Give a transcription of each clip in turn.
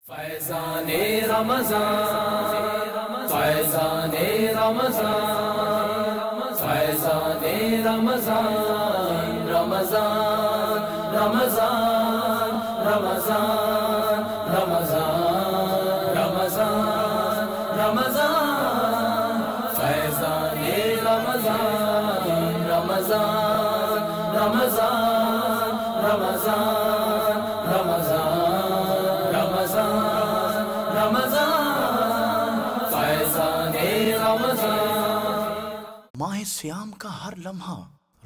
فیضان رمضان، فیضان رمضان، فیضان رمضان، رمضان رمضان رمضان رمضان رمضان رمضان، فیضان رمضان، رمضان رمضان رمضان رمضان رمضان، فیضان رمضان۔ ماہ سیام کا ہر لمحہ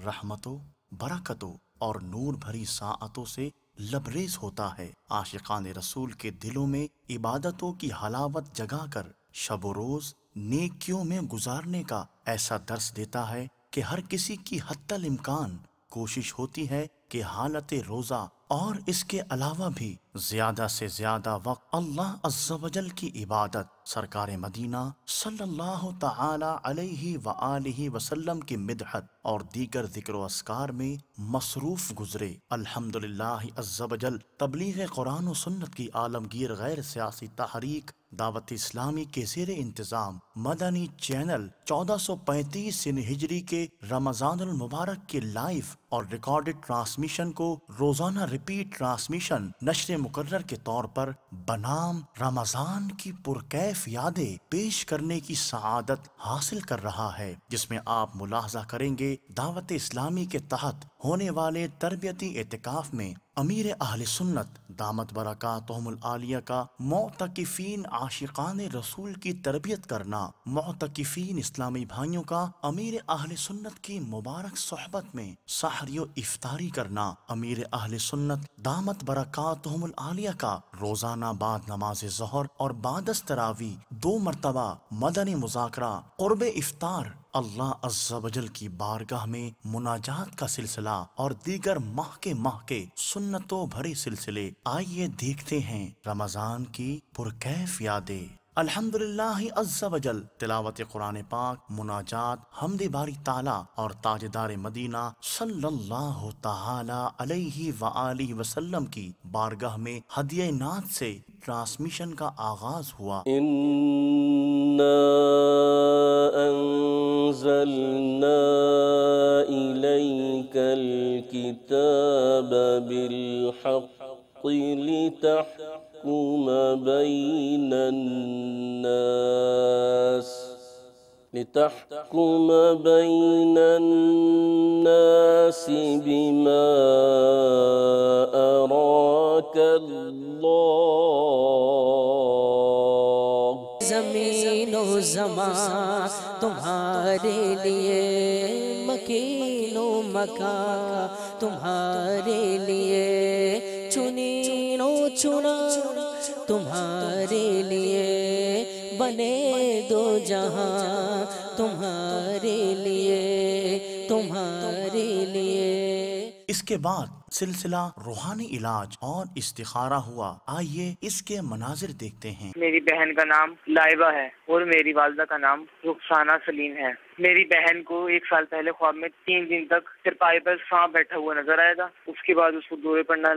رحمتوں، برکتوں اور نور بھری ساعتوں سے لبریز ہوتا ہے۔ عاشقان رسول کے دلوں میں عبادتوں کی حلاوت جگا کر شب و روز نیکیوں میں گزارنے کا ایسا درس دیتا ہے کہ ہر کسی کی حتی الامکان کوشش ہوتی ہے کہ حالت روزہ اور اس کے علاوہ بھی زیادہ سے زیادہ وقت اللہ عز و جل کی عبادت، سرکار مدینہ صلی اللہ تعالی علیہ وآلہ وسلم کی مدحت اور دیگر ذکر و اذکار میں مصروف گزرے۔ الحمدللہ عز و جل تبلیغ قرآن و سنت کی عالمگیر غیر سیاسی تحریک دعوت اسلامی کے زیر انتظام مدنی چینل 1435 ہجری کے رمضان المبارک کے لائیو اور ریکارڈڈ ٹرانسمیشن کو روزانہ ریپیٹ ٹرانسمیشن نشر مقرر کے طور پر بنام رمضان کی پرکیف یادیں پیش کرنے کی سعادت حاصل کر رہا ہے، جس میں آپ ملاحظہ کریں گے دعوت اسلامی کے تحت ہونے والے تربیتی اعتکاف میں امیر اہل سنت دامت برکاتہم العالیہ کا معتکفین عاشقان رسول کی تربیت کرنا، معتکفین اسلامی بھائیوں کا امیر اہل سنت کی مبارک صحبت میں سحری و افطاری کرنا، امیر اہل سنت دامت برکاتہم العالیہ کا روزانہ بعد نماز ظہر اور بعد از تراویح 2 مرتبہ مدنی مذاکرہ قرب افطار، اللہ عز و جل کی بارگاہ میں مناجات کا سلسلہ اور دیگر ماہ کے سنتوں بھرے سلسلے۔ آئیے دیکھتے ہیں رمضان کی پرکیف یادیں۔ الحمدللہ عز و جل تلاوت قرآن پاک، مناجات، حمد باری تعالی اور تاجدار مدینہ صلی اللہ تعالی علیہ وآلہ وسلم کی بارگاہ میں ہدیہ نعت سے ٹرانسمیشن کا آغاز ہوا۔ اِنَّا أَنزَلْنَا إِلَيْكَ الْكِتَابَ بِالْحَقِّ لِتَحْكُمَ بَيْنَ النَّاسِ بِمَا أَرَاكَ اللَّهُ۔ زمین و زمان تمہارے لیے، مکین و مکان تمہارے لیے، چنین و چنا تمہارے لیے، بنے دو جہاں تمہارے لیے، تمہارے لیے۔ اس کے بعد سلسلہ روحانی علاج اور استخارہ ہوا۔ آئیے اس کے مناظر دیکھتے ہیں۔ میری بہن کا نام لائبہ ہے اور میری والدہ کا نام رخسانہ سلیم ہے۔ میری بہن کو 1 سال پہلے خواب میں 3 دن تک چرپائی پر سانپ بیٹھا ہوا نظر آیا تھا۔ اس کے بعد اس کو دورے پڑنا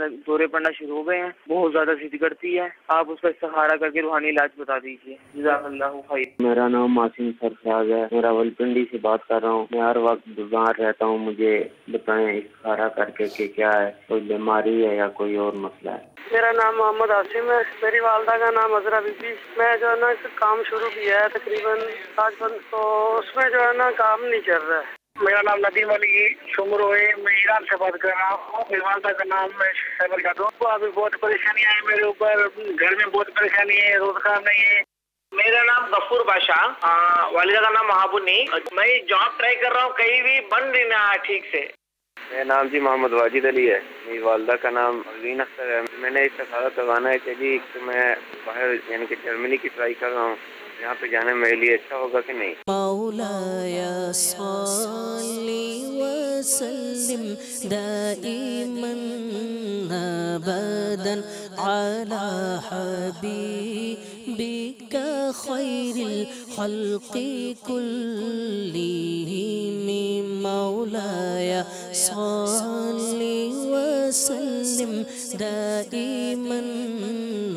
شروع ہو گئے ہیں، بہت زیادہ ضد کرتی ہے۔ آپ اس کا استخارہ کر کے روحانی علاج بتا دیجیے، جزاک اللہ خیر۔ میرا نام معصوم سرفراز ہے، میں راولپنڈی سے بات کر رہا ہوں۔ میں ہر وقت بیمار رہتا ہوں، مجھے بتائیں استخارہ کر کے کہ کیا ہے، کوئی بیماری ہے یا کوئی اور مسئلہ ہے؟ میرا نام محمد عاصم ہے، میری والدہ کا نام عذرا بی بی۔ میں جو ہے نا اس کام شروع کیا ہے تقریباً 5 تو اس میں جو ہے نا کام نہیں چل رہا ہے۔ میرا نام ندیم علی شمرو ہے، میں ایران سے بات کر رہا ہوں۔ میری والدہ کا نام میں خیبر کا دوں۔ ابھی بہت پریشانیاں ہیں میرے اوپر، گھر میں بہت پریشانی ہے، روزگار نہیں ہے۔ میرا نام غفور بادشاہ، والدہ کا نام محابونی۔ میں جاب ٹرائی کر رہا ہوں، کہیں بھی بن نہیں رہا ٹھیک سے۔ میرا نام جی محمد واجد علی ہے، میری والدہ کا نام الوین اختر ہے۔ میں نے استخارہ کروانا ہے کہ جی میں باہر یعنی کہ جرمنی کی ٹرائی کر رہا ہوں، یہاں پہ جانے میرے لیے اچھا ہوگا کہ نہیں؟ مولایا صلی وسلم دائما ابدا علی حبیبک خیر الخلق کلہم مولایا صلی وسلم دائما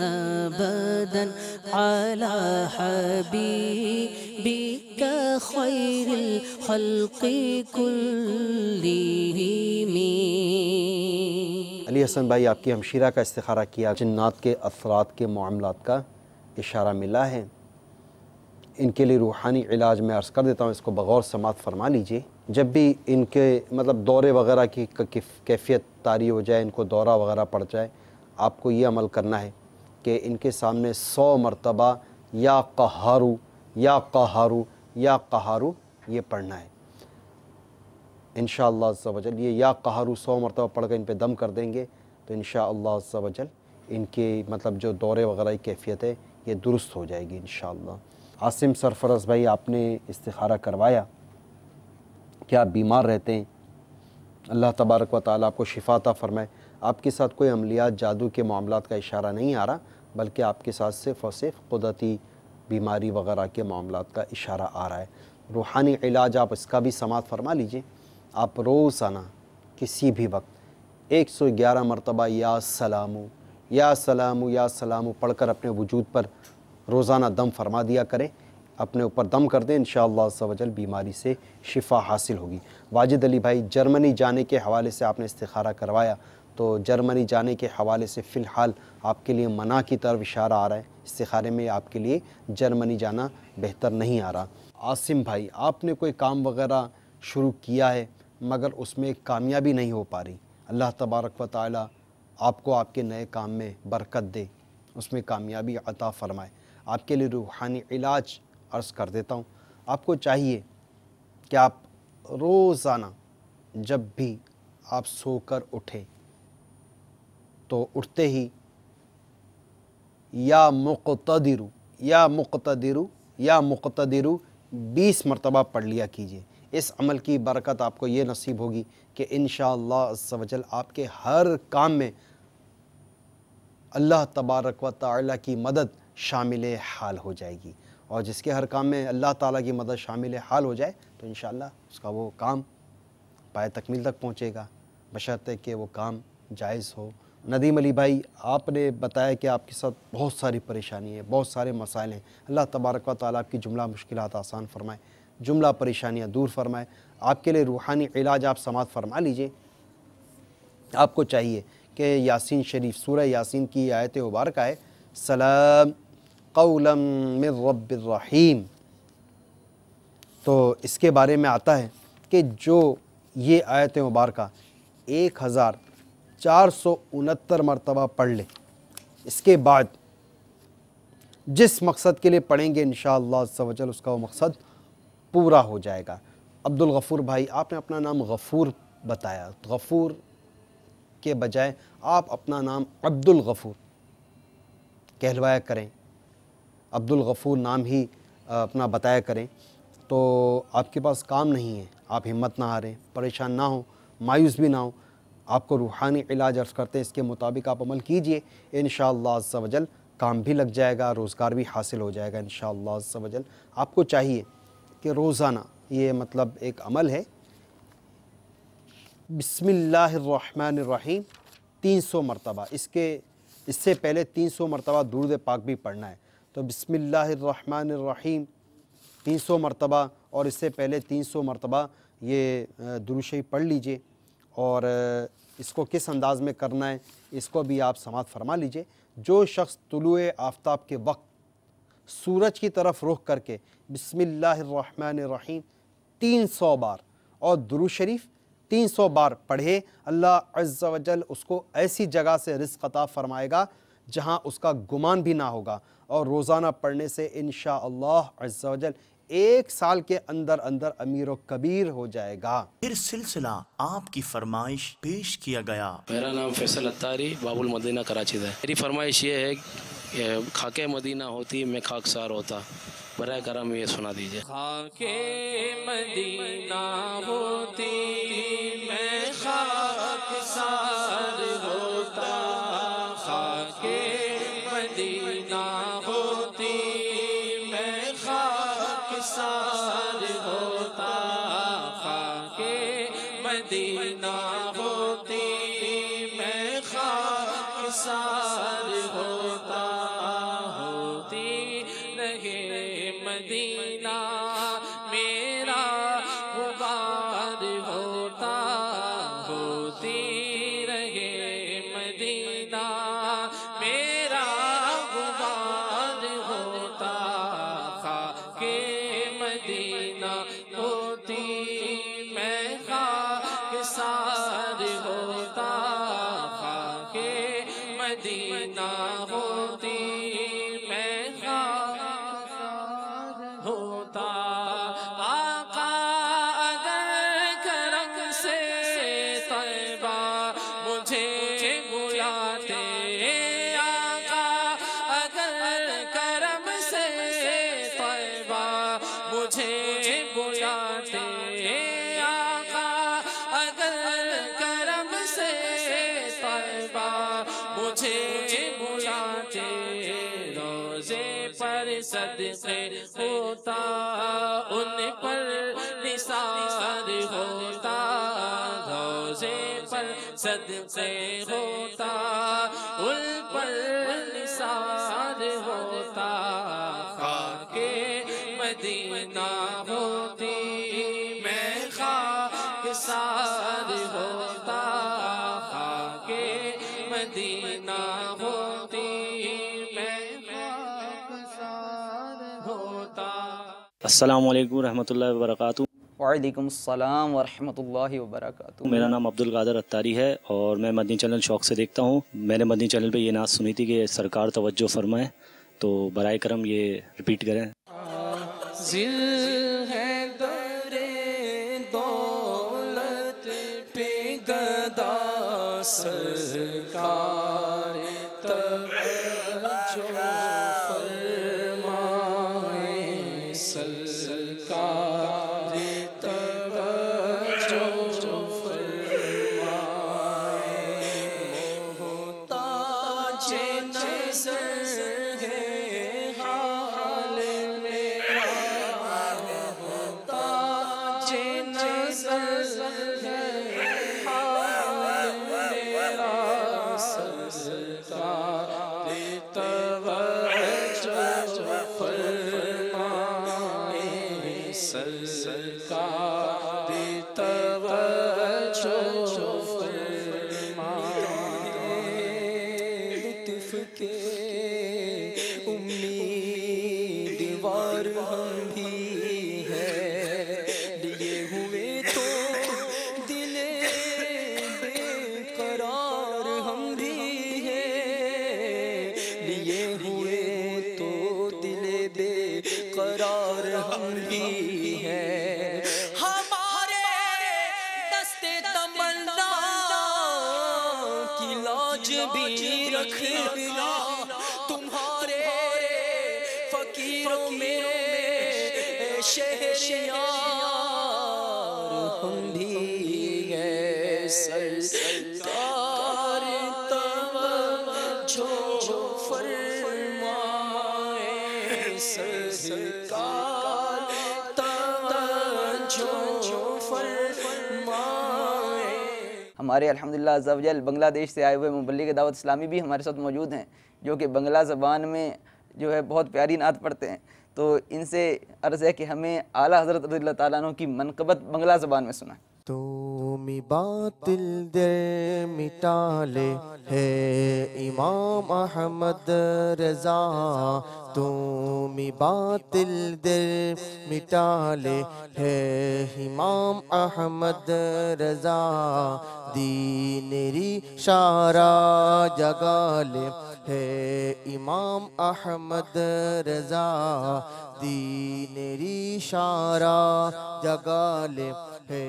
أبدا على حبيبك خير الخلق كلهم. علی حسن بھائی، آپ کی ہمشیرہ کا استخارہ کیا، جنات کے اثرات کے معاملات کا اشارہ ملا ہے. ان کے لیے روحانی علاج میں عرض کر دیتا ہوں، اس کو بغور سماعت فرما لیجئے. جب بھی ان کے دورے وغیرہ کی کیفیت طاری ہو جائے، ان کو دورہ وغیرہ پڑ جائے، آپ کو یہ عمل کرنا ہے کہ ان کے سامنے 100 مرتبہ یا قہارو یا قہارو یا قہارو یہ پڑھنا ہے. انشاءاللہ عز و جل یہ یا قہارو 100 مرتبہ پڑھ کر ان پہ دم کر دیں گے تو انشاءاللہ عز و جل ان کے جو دورے وغیرہ کی کیفیت ہے یہ درست ہو جائے گی انشاءاللہ. عاصم سرفراز بھائی، آپ نے استخارہ کروایا کہ آپ بیمار رہتے ہیں، اللہ تبارک و تعالیٰ آپ کو شفا عطا فرمائے. آپ کے ساتھ کوئی عملیات جادو کے معاملات کا اشارہ نہیں آ رہا، بلکہ آپ کے ساتھ صرف اور صرف قدرتی بیماری وغیرہ کے معاملات کا اشارہ آ رہا ہے. روحانی علاج آپ اس کا بھی سماعت فرما لیجئے. آپ روزانہ کسی بھی وقت 111 مرتبہ یا سلامو یا سلامو یا سلامو پڑھ کر اپنے وجود پر روزانہ دم فرما دیا کریں، اپنے اوپر دم کر دیں، انشاءاللہ عز و جل بیماری سے شفا حاصل ہوگی. واجد علی بھائی، جرمنی جانے کے حوالے سے آپ نے استخارہ کروایا، تو جرمنی جانے کے حوالے سے فی الحال آپ کے لیے منع کی طرف اشارہ آ رہا ہے. استخارے میں آپ کے لیے جرمنی جانا بہتر نہیں آ رہا. عاصم بھائی، آپ نے کوئی کام وغیرہ شروع کیا ہے مگر اس میں کامیابی نہیں ہو پا رہی. اللہ تبارک و تعالی آپ کو آپ کے نئے کام میں برکت دے، اس میں کامیابی عطا فرمائے. آپ کے لیے روحانی علاج عرض کر دیتا ہوں. آپ کو چاہیے کہ آپ روزانہ جب بھی آپ سو کر اٹھیں تو اٹھتے ہی یا مقتدرو یا مقتدرو یا مقتدرو 20 مرتبہ پڑھ لیا کیجئے. اس عمل کی برکت آپ کو یہ نصیب ہوگی کہ انشاءاللہ عز و جل آپ کے ہر کام میں اللہ تبارک و تعالی کی مدد شامل حال ہو جائے گی. اور جس کے ہر کام میں اللہ تعالیٰ کی مدد شامل حال ہو جائے تو انشاءاللہ اس کا وہ کام پائے تکمیل تک پہنچے گا، بشرطے کہ وہ کام جائز ہو. ندیم علی بھائی، آپ نے بتایا کہ آپ کے ساتھ بہت ساری پریشانی ہے، بہت سارے مسائل ہیں. اللہ تبارک و تعالیٰ آپ کی جملہ مشکلات آسان فرمائے، جملہ پریشانیاں دور فرمائے. آپ کے لیے روحانی علاج آپ سماعت فرما لیجئے. آپ کو چاہیے کہ یاسین شریف، سورہ یاسین کی آیت مبارکہ ہے سلام قولا من رب الرحیم، تو اس کے بارے میں آتا ہے کہ جو یہ آیت مبارکہ 1469 مرتبہ پڑھ لے، اس کے بعد جس مقصد کے لیے پڑھیں گے انشاءاللہ عز و جل اس کا وہ مقصد پورا ہو جائے گا. عبدالغفور بھائی، آپ نے اپنا نام غفور بتایا، غفور کے بجائے آپ اپنا نام عبدالغفور کہلوایا کریں، عبدالغفور نام ہی اپنا بتایا کریں. تو آپ کے پاس کام نہیں ہے، آپ ہمت نہ ہاریں، پریشان نہ ہوں، مایوس بھی نہ ہوں. آپ کو روحانی علاج عرض کرتے ہیں، اس کے مطابق آپ عمل کیجئے، انشاءاللہ عز و جل کام بھی لگ جائے گا، روزگار بھی حاصل ہو جائے گا انشاءاللہ عز و جل. آپ کو چاہیے کہ روزانہ یہ ایک عمل ہے، بسم اللہ الرحمن الرحیم 300 مرتبہ، اس سے پہلے 300 مرتبہ درود پاک بھی پڑھنا ہے. تو بسم اللہ الرحمن الرحیم 300 مرتبہ اور اس سے پہلے 300 مرتبہ یہ درود شریف پڑھ لیجئے. اور اس کو کس انداز میں کرنا ہے اس کو بھی آپ سماعت فرما لیجئے. جو شخص طلوع آفتاب کے وقت سورج کی طرف رخ کر کے بسم اللہ الرحمن الرحیم 300 بار اور درود شریف 300 بار پڑھے، اللہ عز و جل اس کو ایسی جگہ سے رزق عطا فرمائے گا جہاں اس کا گمان بھی نہ ہوگا. اور روزانہ پڑھنے سے انشاءاللہ عز و جل 1 سال کے اندر امیر و کبیر ہو جائے گا. پھر سلسلہ آپ کی فرمائش پیش کیا گیا. میرا نام فیصل اتاری، باب المدینہ کراچی ہے. میری فرمائش یہ ہے کہ خاک مدینہ ہوتی میں خاکسار ہوتا، برائے کرم یہ سنا دیجئے. خاک مدینہ ہوتی میں خاکسار ہوتا، خاک مدینہ ہوتی میں خاکسار ہوتا، خاک مدینہ ہوتی میں خاکسار ہوتا. مدینہ میرا غبار ہوتا ہوتی رہے مدینہ میرا غبار ہوتا خاک مدینہ ہوتی میں خاک سار ہوتا خاک مدینہ ہوتی میں خاک ہوتا آقا اگر کرم سے طیبہ مجھے بلاتے آقا اگر کرم سے طیبہ مجھے بلاتے آقا اگر کرم سے طیبہ مجھے بلاتے روزے پر صدقے ہوتا ان پر نثار ہوتا روزے پر صدقے ہوتا ان پر نثار ہوتا خاک مدینہ ہوتی میں خاک سار ہوتا خاک مدینہ ہوتی میں خاک سار ہوتا۔ السلام علیکم ورحمۃ اللہ وبرکاتہ۔ وعلیکم السلام ورحمۃ اللہ وبرکاتہ۔ میرا نام عبدالقادر اتاری ہے اور میں مدنی چینل شوق سے دیکھتا ہوں۔ میں نے مدنی چینل پہ یہ نعت سنی تھی کہ سرکار توجہ فرمائیں، تو برائے کرم یہ ریپیٹ کریں۔ ذل ہے در دولت پہ گدا سرکار توجہ فرمائیں سرکار توجہ فرمائیں محتاج نظر ہے حال میرا محتاج نظر ہے حال میرا سرکار توجہ فرمائیں سرکار توجہ فرمائیں لطف کے امیدوار ہم بھی ہیں لیے ہوئے تو دل بے قرار ہم بھی ہیں لیے ہوئے تو دل بے قرار ہم بھی ہیں ہمارے دستے تمنا کی لاج بھی رکھنا تمہارے فقیروں میں شہریار ہم بھی ہیں سرکار توجہ فرمائیں سرکار توجہ فرمائیں۔ ہمارے الحمدللہ عز و جل بنگلہ دیش سے آئے ہوئے مبلغ دعوت اسلامی بھی ہمارے ساتھ موجود ہیں جو کہ بنگلہ زبان میں جو ہے بہت پیاری نعت پڑھتے ہیں، تو ان سے عرض ہے کہ ہمیں اعلیٰ حضرت رضی اللہ تعالیٰ عنہ کی منقبت بنگلہ زبان میں سنائیں۔ تم باطل در مٹا لے ہے امام احمد رضا تم باطل در مٹا لے ہے امام احمد رضا دین ری شارع جگا لے ہے امام احمد رضا دین ری شارع جگا لے ہے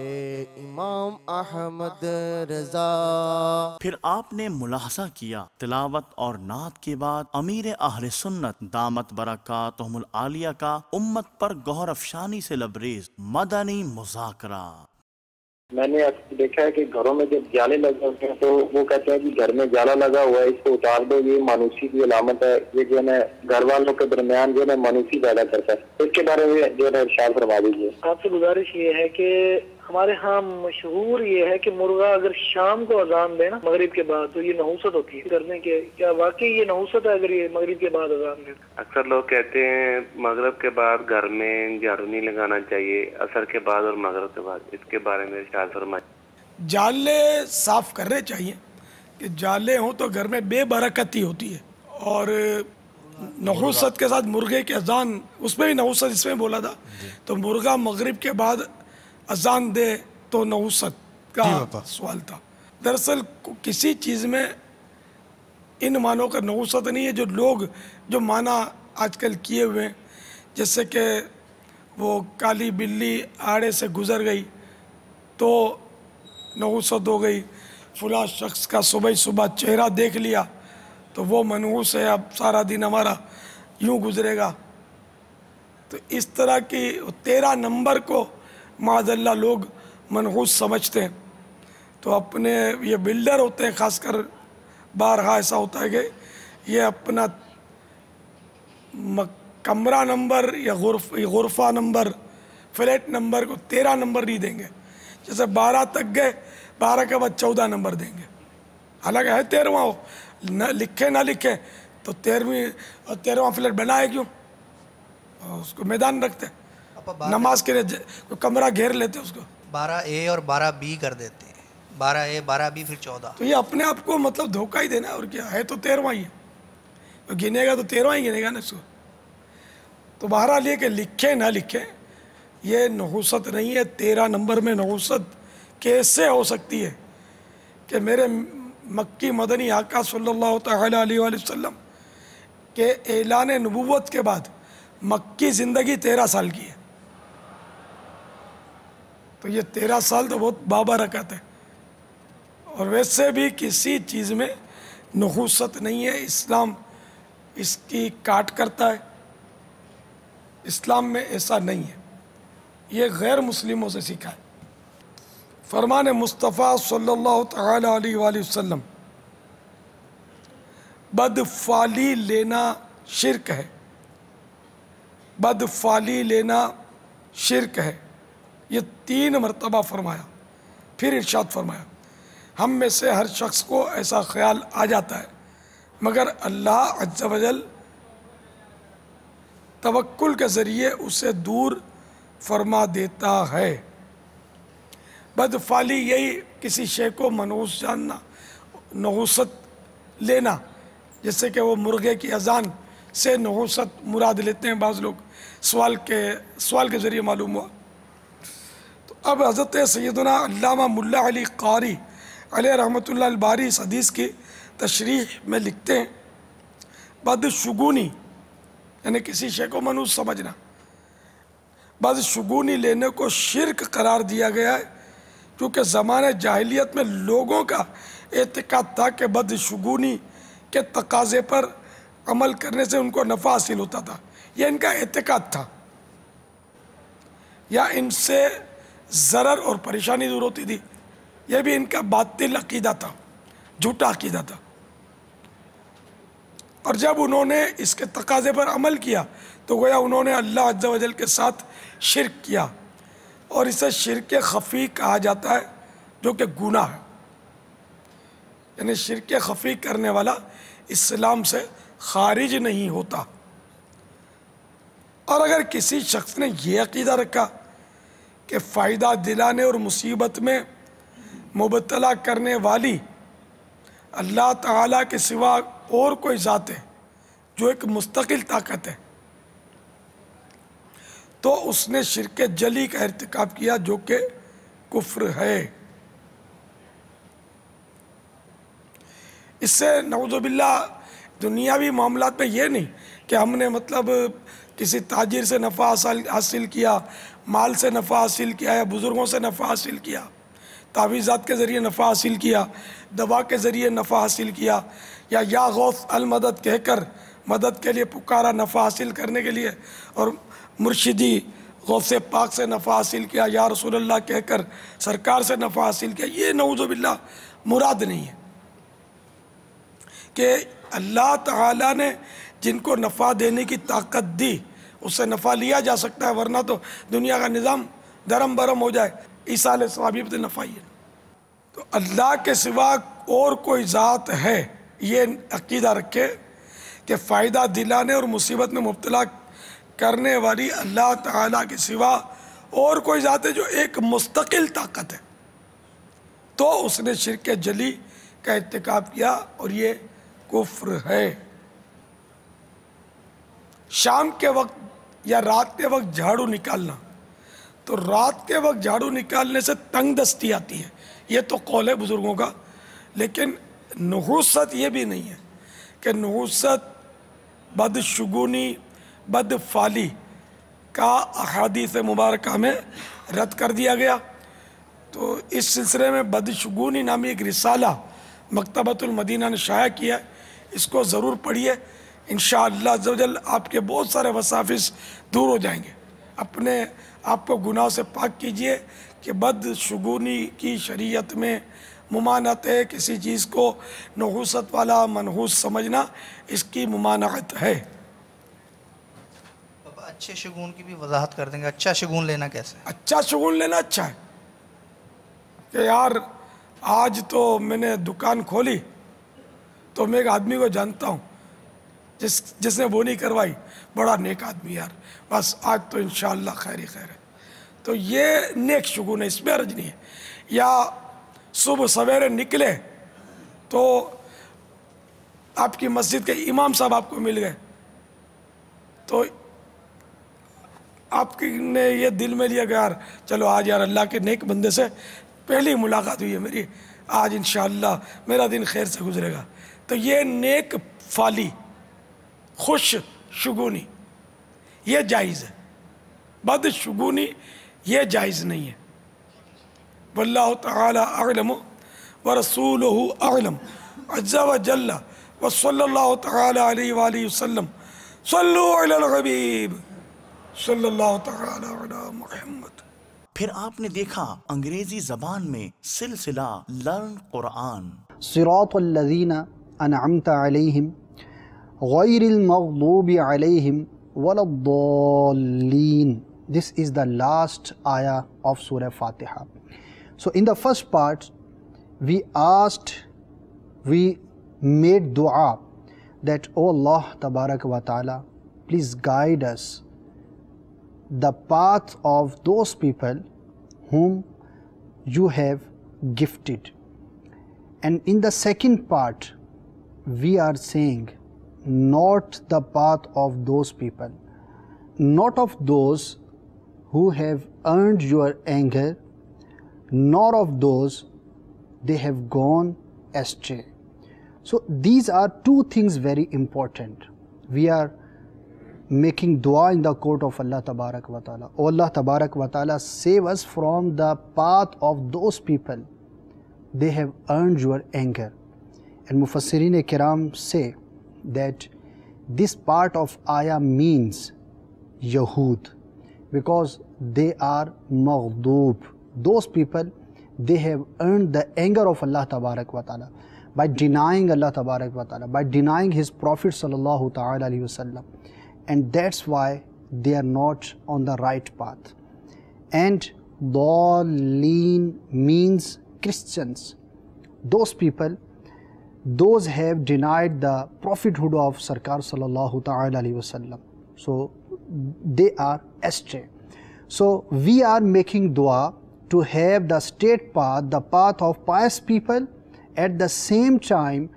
امام احمد رضا۔ پھر آپ نے ملاحظہ کیا تلاوت اور نعت کے بعد امیر اہل سنت دامت برکاتہم العالیہ کا امت پر گوہر افشانی سے لبریز مدنی مذاکرہ۔ میں نے دیکھا ہے کہ گھروں میں جب جالے لگے ہوتے ہیں تو وہ کہتے ہیں کہ گھر میں جالا لگا ہوا ہے، اس کو اتار دو، یہ مانوسی کی علامت ہے، یہ جو ہے گھر والوں کے درمیان جو ہے مانوسی پیدا کرتا ہے۔ اس کے بارے میں جو ہے ارشاد فرما دیجیے۔ آپ سے گزارش یہ ہے کہ ہمارے ہاں مشہور یہ ہے کہ مرغا اگر شام کو اذان دے نا مغرب کے بعد تو یہ نحوست ہوتی ہے کرنے کے. کیا واقعی یہ نحوست ہے اگر یہ مغرب کے بعد اذان دے؟ اکثر لوگ کہتے ہیں مغرب کے بعد گھر میں جھاڑو نہیں لگانا چاہیے، عصر کے بعد اور مغرب کے بعد، اس کے بارے میں ارشاد فرمائیں. جالے صاف کرنے چاہیے کہ جالے ہوں تو گھر میں بے برکتی ہوتی ہے. اور نحوست کے ساتھ مرغے کی اذان، اس میں بھی نحوست اس میں بولا تھا، تو مرغا مغرب کے بعد اذان دے تو نحوست کا سوال تھا. دراصل کسی چیز میں ان معنوں کا نحوست نہیں ہے جو لوگ جو معنی آج کل کیے ہوئے ہیں، جیسے کہ وہ کالی بلی آڑے سے گزر گئی تو نحوست ہو گئی، فلاں شخص کا صبح چہرہ دیکھ لیا تو وہ منحوس ہے، اب سارا دن ہمارا یوں گزرے گا. تو اس طرح کی 13 نمبر کو معاذ اللہ لوگ منحوس سمجھتے ہیں. تو اپنے یہ بلڈر ہوتے ہیں، خاص کر بارہا ایسا ہوتا ہے کہ یہ اپنا کمرہ نمبر یا غرفہ نمبر، فلیٹ نمبر کو 13 نمبر نہیں دیں گے. جیسے 12 تک گئے، 12 کے بعد 14 نمبر دیں گے. حالانکہ ہے 13واں ہو، نہ لکھے نہ لکھے تو 13واں فلیٹ بنائے کیوں؟ اس کو میدان رکھتے نماز کے لیے، کمرہ گھیر لیتے اس کو. 12A اور 12B کر دیتے ہیں، 12A 12B پھر 14. تو یہ اپنے آپ کو مطلب دھوکہ ہی دینا. اور کیا ہے، تو 13واں ہی ہے، گنے گا تو 13واں ہی گنے گا نا اس کو. تو بہرحال یہ کہ لکھے نہ لکھے یہ نحوست نہیں ہے. 13 نمبر میں نحوست کیسے ہو سکتی ہے کہ میرے مکی مدنی آقا صلی اللہ تعالی علیہ وآلہ وسلم کے اعلان نبوت کے بعد مکی زندگی 13 سال کی ہے. تو یہ 13 سال تو بہت بابرکت ہے. اور ویسے بھی کسی چیز میں نحوست نہیں ہے. اسلام اس کی کاٹ کرتا ہے. اسلام میں ایسا نہیں ہے، یہ غیر مسلموں سے سیکھا ہے. فرمان مصطفیٰ صلی اللہ تعالی علیہ وآلہ وسلم، بدفعلی لینا شرک ہے، بدفعلی لینا شرک ہے. یہ 3 مرتبہ فرمایا. پھر ارشاد فرمایا، ہم میں سے ہر شخص کو ایسا خیال آ جاتا ہے مگر اللہ عز و جل توکل کے ذریعے اسے دور فرما دیتا ہے. بدفعلی یہی کسی شے کو منحوس جاننا، نحوست لینا. جیسے کہ وہ مرغے کی اذان سے نحوست مراد لیتے ہیں بعض لوگ، سوال کے ذریعے معلوم ہوا. تو اب حضرت سیدنا علامہ ملا علی قاری علیہ رحمۃ اللہ الباری اس حدیث کی تشریح میں لکھتے ہیں، بدشگونی یعنی کسی شے کو منحوس سمجھنا، بدشگونی لینے کو شرک قرار دیا گیا ہے کیونکہ زمانہ جاہلیت میں لوگوں کا اعتقاد تھا کہ بدشگونی کے تقاضے پر عمل کرنے سے ان کو نفع حاصل ہوتا تھا. یہ ان کا اعتقاد تھا، یا ان سے ضرر اور پریشانی دور ہوتی تھی. یہ بھی ان کا باطل عقیدہ تھا، جھوٹا عقیدہ تھا. اور جب انہوں نے اس کے تقاضے پر عمل کیا تو گویا انہوں نے اللہ عز و جل کے ساتھ شرک کیا، اور اسے شرک خفی کہا جاتا ہے جو کہ گناہ ہے. یعنی شرک خفی کرنے والا اسلام سے خارج نہیں ہوتا. اور اگر کسی شخص نے یہ عقیدہ رکھا کہ فائدہ دلانے اور مصیبت میں مبتلا کرنے والی اللہ تعالیٰ کے سوا اور کوئی ذات ہے جو ایک مستقل طاقت ہے، تو اس نے شرک جلی کا ارتکاب کیا جو کہ کفر ہے. اس سے نعوذ باللہ دنیاوی معاملات میں یہ نہیں کہ ہم نے مطلب کسی تاجر سے نفع حاصل کیا، مال سے نفع حاصل کیا، یا بزرگوں سے نفع حاصل کیا، تعویذات کے ذریعے نفع حاصل کیا، دوا کے ذریعے نفع حاصل کیا، یا غوث المدد کہہ کر مدد کے لیے پکارا نفع حاصل کرنے کے لیے، اور مرشدی غوث پاک سے نفع حاصل کیا، یا رسول اللہ کہہ کر سرکار سے نفع حاصل کیا. یہ نعوذ باللہ مراد نہیں ہے کہ اللہ تعالیٰ نے جن کو نفع دینے کی طاقت دی اس سے نفع لیا جا سکتا ہے، ورنہ تو دنیا کا نظام درم برم ہو جائے. عیسیٰ علیہ السلام بھی ابن نفائی ہے. تو اللہ کے سوا اور کوئی ذات ہے، یہ عقیدہ رکھے کہ فائدہ دلانے اور مصیبت میں مبتلا کرنے والی اللہ تعالیٰ کے سوا اور کوئی ذات ہے جو ایک مستقل طاقت ہے، تو اس نے شرک جلی کا ارتکاب کیا اور یہ کفر ہے. شام کے وقت یا رات کے وقت جھاڑو نکالنا، تو رات کے وقت جھاڑو نکالنے سے تنگ دستی آتی ہے، یہ تو قول ہے بزرگوں کا. لیکن نحوست یہ بھی نہیں ہے کہ نحوست بدشگونی بدفعلی کا احادیث مبارکہ میں رد کر دیا گیا. تو اس سلسلے میں بدشگونی نامی ایک رسالہ مکتبۃ المدینہ نے شائع کیا ہے، اس کو ضرور پڑھیے. انشاءاللہ عز و جل آپ کے بہت سارے وساوس دور ہو جائیں گے. اپنے آپ کو گناہ سے پاک کیجئے کہ بدشگونی کی شریعت میں ممانعت ہے. کسی چیز کو نحوست والا منحوس سمجھنا اس کی ممانعت ہے. اچھے شگون کی بھی وضاحت کر دیں گے. اچھا شگون لینا کیسے؟ اچھا شگون لینا اچھا ہے کہ یار آج تو میں نے دکان کھولی تو میں ایک آدمی کو جانتا ہوں جس نے وہ نہیں کروائی، بڑا نیک آدمی یار، بس آج تو انشاءاللہ خیر ہی خیر ہے. تو یہ نیک شگون ہے، اس میں حرج نہیں ہے. یا صبح سویرے نکلے تو آپ کی مسجد کے امام صاحب آپ کو مل گئے، تو آپ نے یہ دل میں لیا کہ یار چلو آج یار اللہ کے نیک بندے سے پہلی ملاقات ہوئی ہے میری، آج انشاءاللہ میرا دن خیر سے گزرے گا. تو یہ نیک فالی خوش شگونی یہ جائز ہے، بد شگونی یہ جائز نہیں ہے. واللہ تعالی اعلم ورسولہ اعلم عز وجل وصلی اللہ تعالی علیہ وآلہ وسلم. صلو علی الحبیب صلی اللہ تعالی علی محمد. پھر آپ نے دیکھا انگریزی زبان میں سلسلہ لرن قرآن. صراط الذین انعمت علیہم غیر المغضوب علیہم ولا الضالین. This is the last ayah of Surah Fatiha. So in the first part, we made dua that, oh Allah Tabarak wa Ta'ala, please guide us the path of those people whom you have gifted. And in the second part, we are saying not the path of those people, not of those who have earned your anger, nor of those they have gone astray. So these are two things very important. We are making dua in the court of Allah Tabarak wa Ta'ala. Oh Allah Tabarak wa Ta'ala, save us from the path of those people. They have earned your anger. And Mufassirin Kiram say that this part of ayah means Yahud, because they are maghdoob. Those people, they have earned the anger of Allah Tabarak wa Ta'ala by denying Allah Tabarak wa Ta'ala, by denying His Prophet Sallallahu Ta'ala Alaihi Wasallam. And that's why they are not on the right path. And Dallin means Christians. Those people, those have denied the prophethood of Sarkar Sallallahu Ta'ala Alaihi Wasallam. So they are astray. So we are making dua to have the straight path, the path of pious people. At the same time,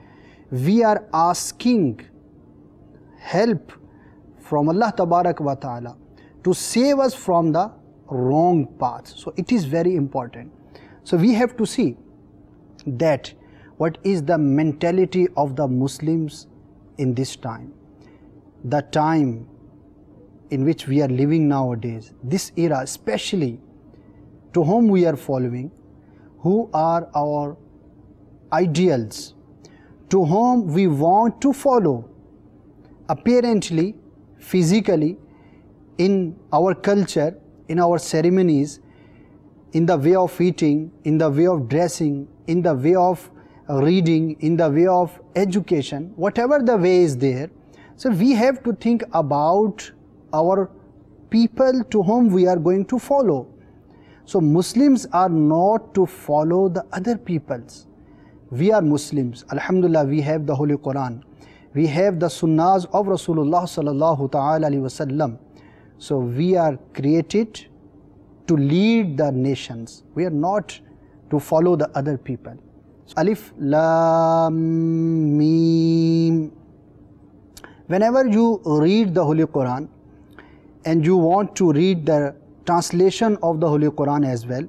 we are asking help from Allah Tabarak wa Ta'ala to save us from the wrong path. So it is very important. So we have to see that what is the mentality of the Muslims in this time, the time in which we are living nowadays, this era especially, to whom we are following, who are our ideals, to whom we want to follow, apparently, physically, in our culture, in our ceremonies, in the way of eating, in the way of dressing, in the way of reading, in the way of education, whatever the way is there. So we have to think about our people to whom we are going to follow. So Muslims are not to follow the other peoples. We are Muslims. Alhamdulillah, we have the Holy Quran. We have the Sunnahs of Rasulullah sallallahu ta'ala alayhi wasallam. So we are created to lead the nations. We are not to follow the other people. Alif, Lam, Mim. Whenever you read the Holy Quran and you want to read the translation of the Holy Quran as well,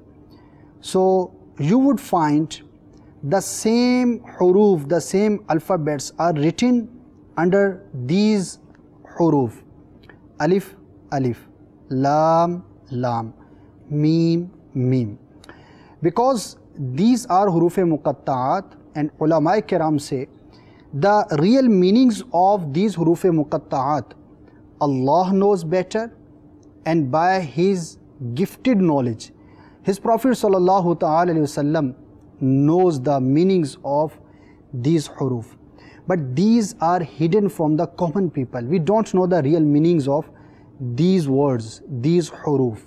so you would find the same huruf, the same alphabets are written under these huruf. Alif, Alif, Lam, Lam, Mim, Mim. Because these are huruf-e-muqatta'at, and ulama kiram say the real meanings of these huruf-e-muqatta'at Allah knows better, and by His gifted knowledge His Prophet sallallahu ta'ala alayhi wasallam knows the meanings of these huruf. But these are hidden from the common people. We don't know the real meanings of these words, these huruf.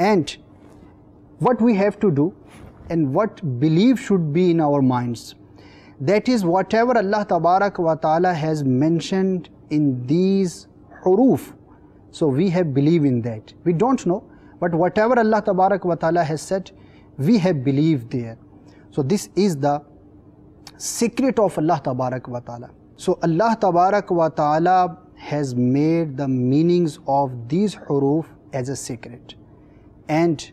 And what we have to do and what belief should be in our minds, that is whatever Allah Tabarak wa Ta'ala has mentioned in these huruf, so we have believe in that. We don't know, but whatever Allah Tabarak wa Ta'ala has said, we have believed there. So this is the secret of Allah Tabarak wa Ta'ala. So Allah Tabarak wa Ta'ala has made the meanings of these huruf as a secret, and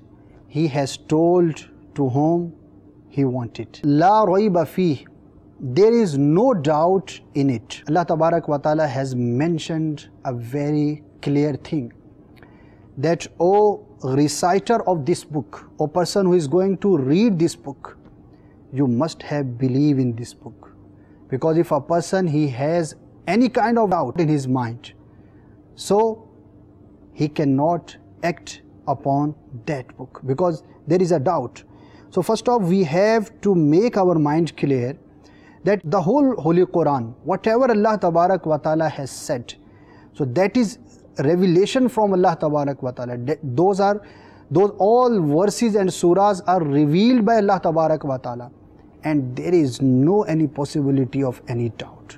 He has told to whom He wanted. La raiba fih, there is no doubt in it. Allah Tabarak wa Ta'ala has mentioned a very clear thing, that O reciter of this book, O person who is going to read this book, you must have belief in this book. Because if a person he has any kind of doubt in his mind, so he cannot act upon that book, because there is a doubt. So first off, we have to make our mind clear that the whole Holy Quran, whatever Allah Tabarak wa Ta'ala has said, so that is revelation from Allah Tabarak wa Ta'ala. Those all verses and surahs are revealed by Allah Tabarak wa Ta'ala, and there is no any possibility of any doubt.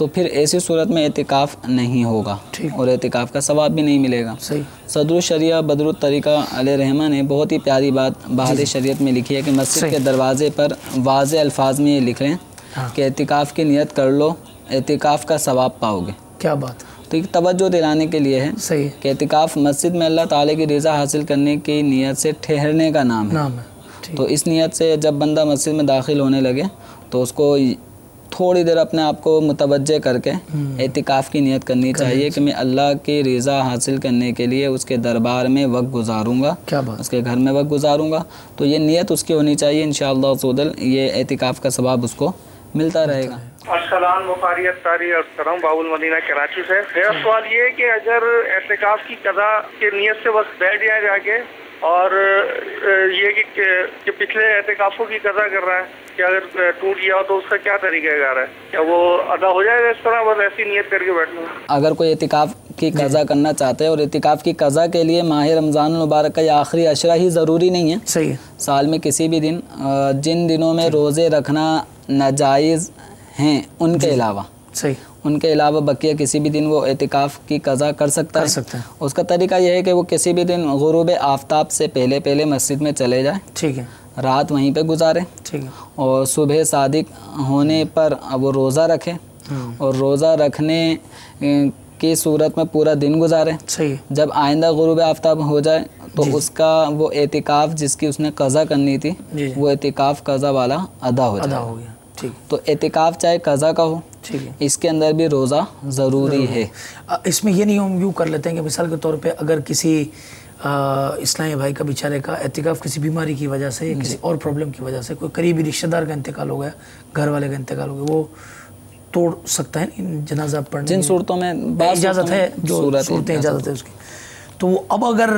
تو پھر ایسی صورت میں اعتکاف نہیں ہوگا اور اعتکاف کا ثواب بھی نہیں ملے گا. صدر الشریعہ بدر الطریقہ علیہ رحمہ نے بہت ہی پیاری بات بحاد شریعت میں لکھی ہے کہ مسجد کے دروازے پر واضح الفاظ میں یہ لکھ لیں کہ اعتکاف کی نیت کر لو، اعتکاف کا ثواب پاؤ گے. کیا بات. تو ایک توجہ دلانے کے لیے ہے کہ اعتکاف مسجد میں اللہ تعالیٰ کی رضا حاصل کرنے کی نیت سے ٹھہرنے کا نام ہے. تو اس نیت سے جب بندہ مسجد میں داخل ہونے لگے تو اس کو تھوڑی دیر اپنے آپ کو متوجہ کر کے اعتکاف کی نیت کرنی چاہیے کہ میں اللہ کی رضا حاصل کرنے کے لیے اس کے دربار میں وقت گزاروں گا، اس کے گھر میں وقت گزاروں گا. تو یہ نیت اس کی ہونی چاہیے. انشاءاللہ عزوجل یہ اعتکاف کا ثواب اس کو ملتا رہے گا. السلام بخاری اختاری ارسلام باب المدینہ کراچی سے. میرا سوال یہ ہے کہ اگر اعتکاف کی قضا کی نیت سے بس بیٹھ جائے جا کے اور یہ کہ پچھلے اعتکافوں کی قضا کر رہا ہے کہ اگر ٹوٹ گیا ہو تو اس کا کیا طریقہ کار ہے؟ کیا وہ ادا ہو جائے گا اس طرح بس ایسی نیت کر کے بیٹھنا؟ اگر کوئی اعتکاف کی قضا کرنا چاہتے ہیں اور اعتکاف کی قضا کے لیے ماہ رمضان المبارک کا یہ آخری عشرہ ہی ضروری نہیں ہے. سال میں کسی بھی دن جن دنوں میں روزے رکھنا ناجائز ہیں ان کے علاوہ ان کے علاوہ بقیہ کسی بھی دن وہ اعتکاف کی قضا کر سکتا ہے. اس کا طریقہ یہ ہے کہ وہ کسی بھی دن غروب آفتاب سے پہلے مسجد میں چلے جائے، رات وہیں پہ گزارے اور صبح صادق ہونے پر وہ روزہ رکھے اور روزہ رکھنے کی صورت میں پورا دن گزارے. جب آئندہ غروب آفتاب ہو جائے تو اس کا وہ اعتکاف جس کی اس نے قضا کرنی تھی وہ اعتکاف قضا والا ادا ہو جائے. تو اعتکاف چاہے قضا کا ہو اس کے اندر بھی روزہ ضروری ہے. اس میں یہ نہیں ہم یوں کر لیتے ہیں کہ مثال کے طور پہ اگر کسی اسلامی بھائی کا بیچارے کا اعتکاف کسی بیماری کی وجہ سے کسی اور پرابلم کی وجہ سے کوئی قریبی رشتہ دار کا انتقال ہو گیا، گھر والے کا انتقال ہو گیا، وہ توڑ سکتا ہے جنازہ پڑھنے جن صورتوں میں اجازت ہے، جو صورتیں اجازت ہے اس کی. تو وہ اب اگر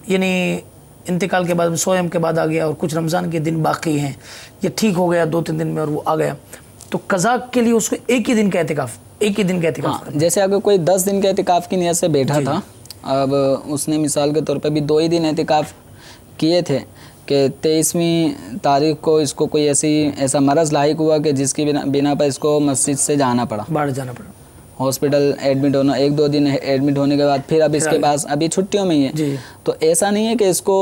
یعنی انتقال کے بعد سویم کے بعد آ گیا اور کچھ رمضان کے دن باقی ہیں، یہ ٹھیک ہو گیا 2-3 دن میں اور وہ آ گیا، تو قضا کے لیے اس کو ایک ہی دن کا اعتکاف جیسے اگر کوئی 10 دن کے اعتکاف کی نیت سے بیٹھا تھا، اب اس نے مثال کے طور پہ بھی 2 ہی دن اعتکاف کیے تھے کہ 23ویں تاریخ کو اس کو کوئی ایسا مرض لاحق ہوا کہ جس کی بنا پر اس کو مسجد سے جانا پڑا، باہر جانا پڑا، ہاسپٹل ایڈمٹ ہونا، 1-2 دن ایڈمٹ ہونے کے بعد پھر اب اس کے پاس ابھی چھٹیوں میں ہی ہے. تو ایسا نہیں ہے کہ اس کو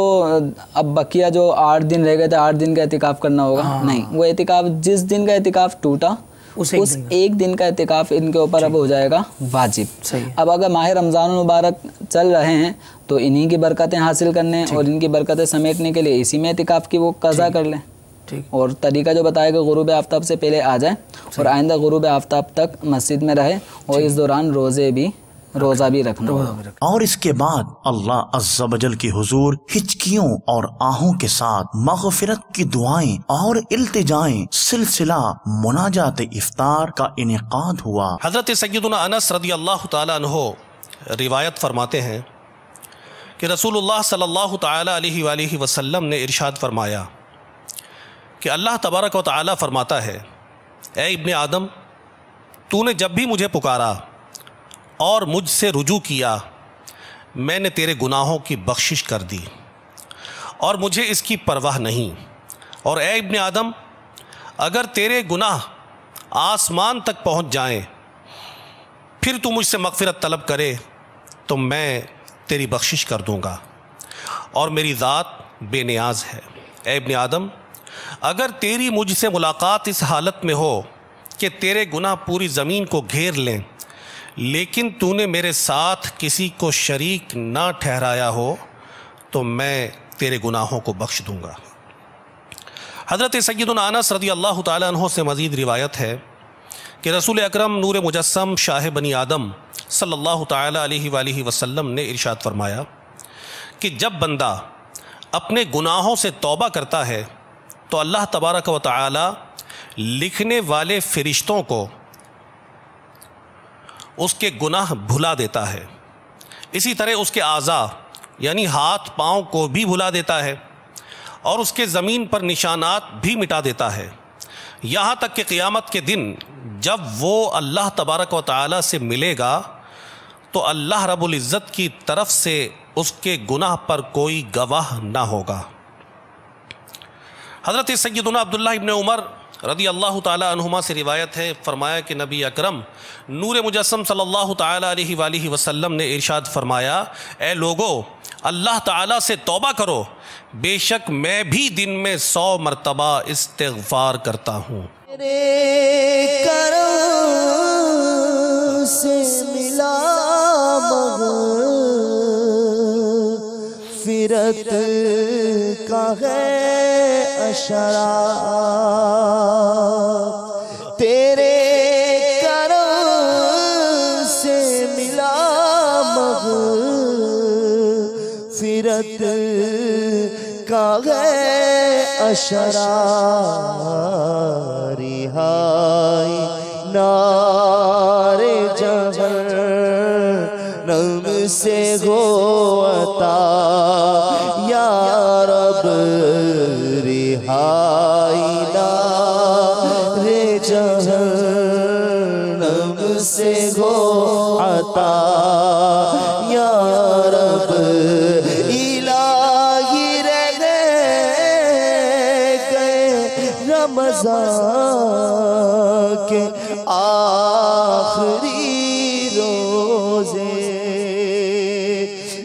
اب بقیہ جو 8 دن رہ گئے تھے 8 دن کا اعتکاف کرنا ہوگا، نہیں، وہ اعتکاف جس دن کا اعتکاف ٹوٹا اس ایک دن کا اعتکاف ان کے اوپر اب ہو جائے گا واجب. اب اگر ماہ رمضان المبارک چل رہے ہیں تو انہی کی برکتیں حاصل کرنے اور ان کی برکتیں سمیٹنے کے لیے اسی میں اعتکاف کی وہ قضا کر لیں. اور طریقہ جو بتایا کہ غروب آفتاب سے پہلے آ جائے اور آئندہ غروب آفتاب تک مسجد میں رہے اور اس دوران روزہ بھی رکھنا. اور اس کے بعد اللہ عز و جل کے حضور ہچکیوں اور آہوں کے ساتھ مغفرت کی دعائیں اور التجائیں سلسلہ مناجات افطار کا انعقاد ہوا. حضرت سیدنا انس رضی اللہ تعالی عنہ روایت فرماتے ہیں کہ رسول اللہ صلی اللہ تعالی علیہ وآلہ وسلم نے ارشاد فرمایا کہ اللہ تبارک و تعالی فرماتا ہے، اے ابن آدم، تو نے جب بھی مجھے پکارا اور مجھ سے رجوع کیا میں نے تیرے گناہوں کی بخشش کر دی اور مجھے اس کی پرواہ نہیں. اور اے ابن آدم، اگر تیرے گناہ آسمان تک پہنچ جائیں پھر تو مجھ سے مغفرت طلب کرے تو میں تیری بخشش کر دوں گا اور میری ذات بے نیاز ہے. اے ابن آدم، اگر تیری مجھ سے ملاقات اس حالت میں ہو کہ تیرے گناہ پوری زمین کو گھیر لیں لیکن تو نے میرے ساتھ کسی کو شریک نہ ٹھہرایا ہو تو میں تیرے گناہوں کو بخش دوں گا. حضرت سیدنا انس رضی اللہ تعالیٰ عنہ سے مزید روایت ہے کہ رسول اکرم نور مجسم شاہ بنی آدم صلی اللہ تعالیٰ علیہ وآلہ وسلم نے ارشاد فرمایا کہ جب بندہ اپنے گناہوں سے توبہ کرتا ہے تو اللہ تبارک و تعالی لکھنے والے فرشتوں کو اس کے گناہ بھلا دیتا ہے. اسی طرح اس کے اعضاء یعنی ہاتھ پاؤں کو بھی بھلا دیتا ہے اور اس کے زمین پر نشانات بھی مٹا دیتا ہے، یہاں تک کہ قیامت کے دن جب وہ اللہ تبارک و تعالی سے ملے گا تو اللہ رب العزت کی طرف سے اس کے گناہ پر کوئی گواہ نہ ہوگا. حضرت سیدنا عبداللہ ابن عمر رضی اللہ تعالیٰ عنہما سے روایت ہے، فرمایا کہ نبی اکرم نور مجسم صلی اللہ تعالیٰ علیہ وآلہ وسلم نے ارشاد فرمایا، اے لوگو اللہ تعالیٰ سے توبہ کرو، بے شک میں بھی دن میں 100 مرتبہ استغفار کرتا ہوں۔ تیرے کرم سے ملا مغفرت کا ہے اشارہ، تیرے کرم سے ملا مغفرت کا ہے اشارہ، رہائی نار جہنم سے ہو عطا یا رب، رہائی نار جہنم سے ہو عطا یا رب، الہی رہ گئے رمضان کے آخری روزے،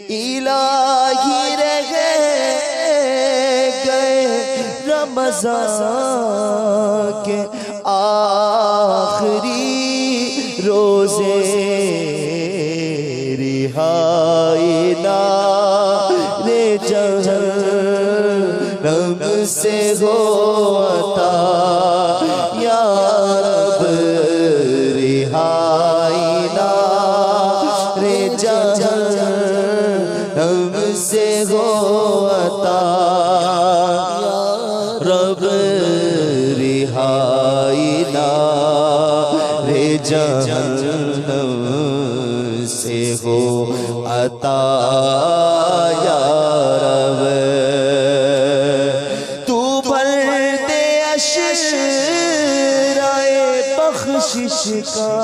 الہی رہ گئے رمضان کے آخری روزے، رہائی نار جہنم سے ہو عطا یا رب، رہائی نار جہنم سے ہو عطا یا رب، رہائی نار جہنم سے ہو عطا یا رب، تو بھر دے اشرائے بخشش کا